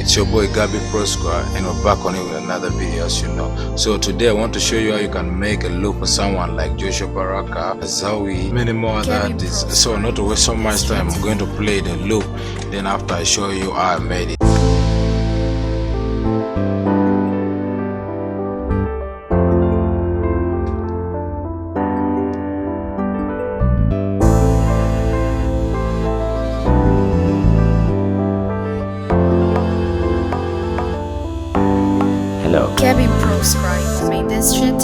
It's your boy Gabbyproscra, and we're back on it with another video, as you know. So today I want to show you how you can make a loop for someone like Joshua Baraka, AZAWI, many more other artists. So not to waste so much time, I'm going to play the loop, then after I show you how I made it. Gabbyproscra made this shit.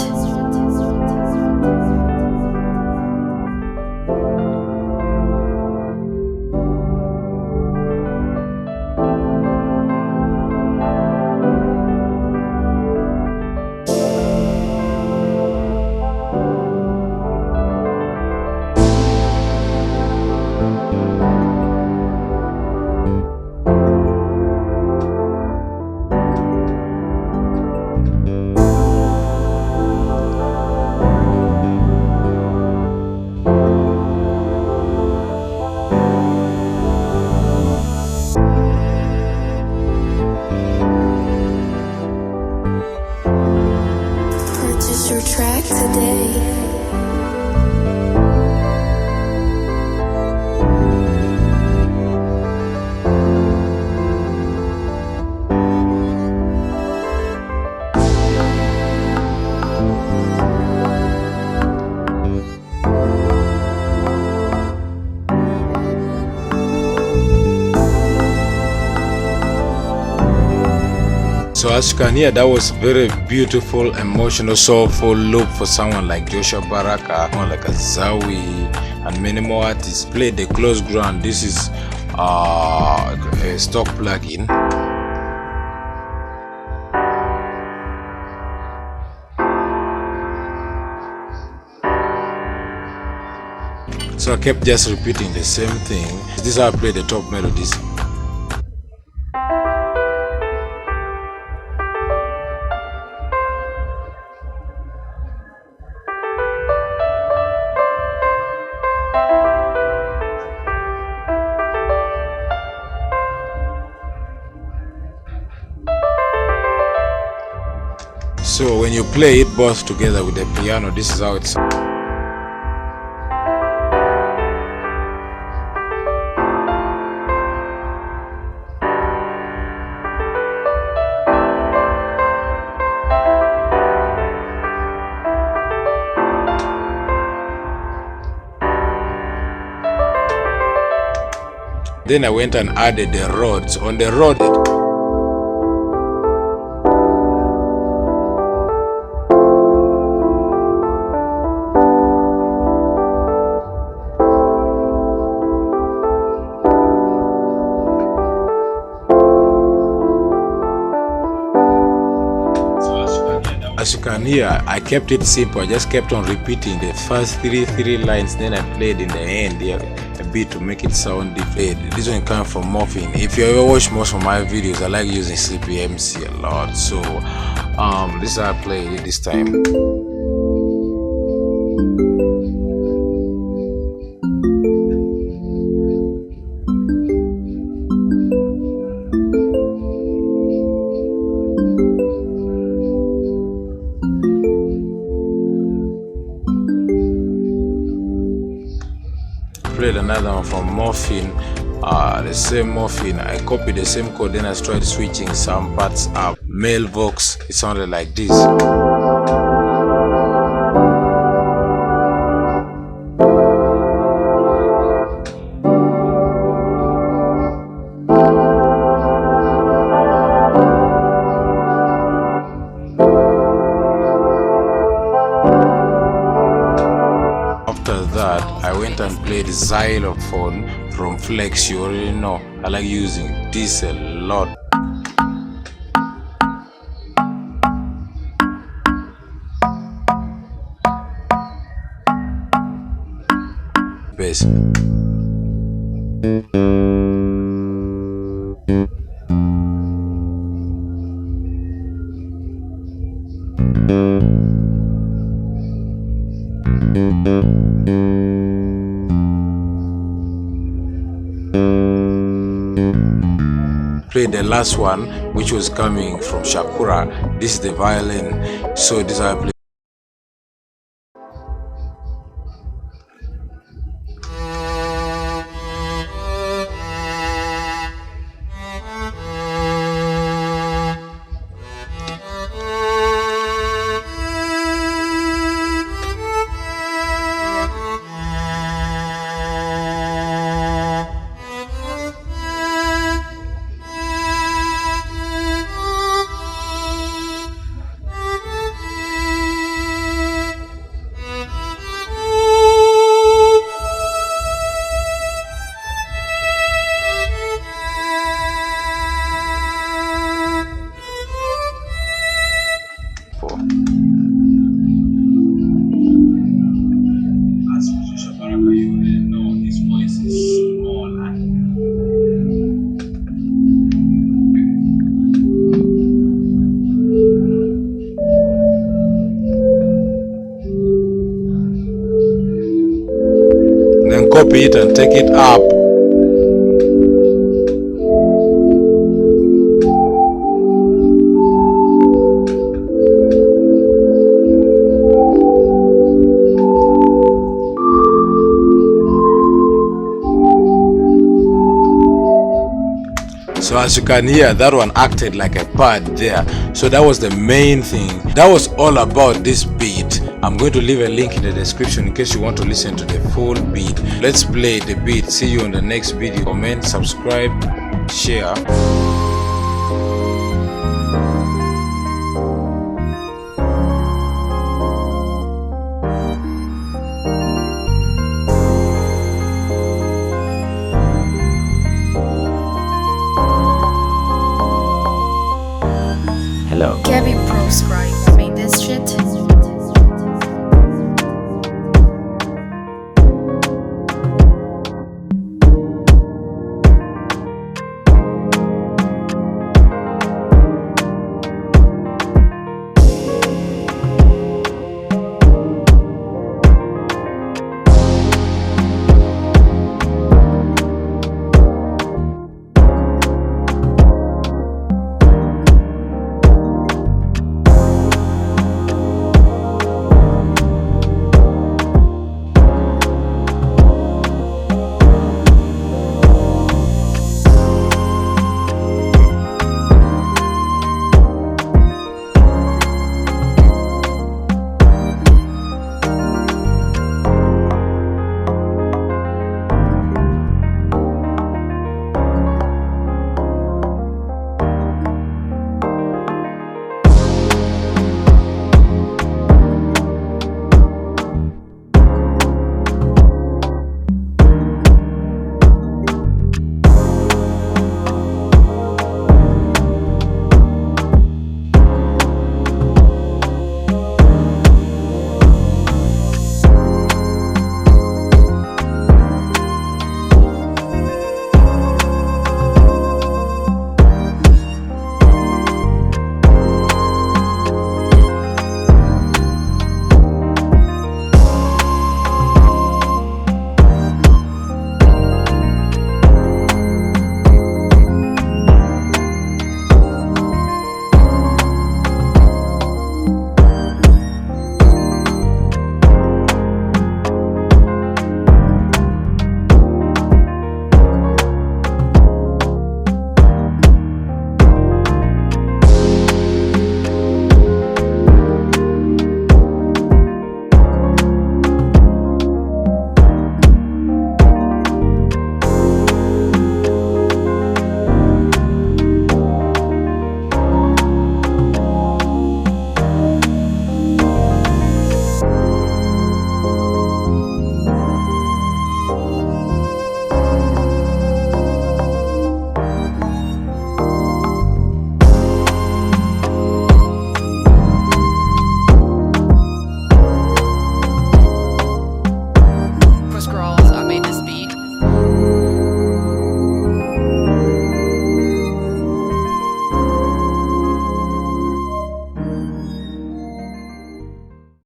Your track today. So as you can hear, that was very beautiful, emotional, soulful loop for someone like Joshua Baraka, someone like AZAWI, and many more artists. Played the close ground. This is a stock plugin. So I kept just repeating the same thing. This is how I play the top melodies. So when you play it both together with the piano, this is how it's. Then I went and added the rods. On the rod, as you can hear, I kept it simple. I just kept on repeating the first three lines, then I played in the end here a bit to make it sound different. This one comes from Morphine. If you ever watch most of my videos, I like using CPMC a lot. So this is how I played it this time. Played another one from Morphine, the same Morphine. I copied the same code, then I tried switching some parts up. Male vox, it sounded like this. After that, I went and played xylophone from Flex. You already know I like using this a lot. Bass. Played played the last one, which was coming from Shakura. This is the violin. So this is how I play. As for Joshua Baraka, you already know his voice is smaller. Then copy it and take it up. So as you can hear, that one acted like a pad there. So that was the main thing. That was all about this beat. I'm going to leave a link in the description in case you want to listen to the full beat. Let's play the beat. See you on the next video. Comment, subscribe, share. Gabbyproscra.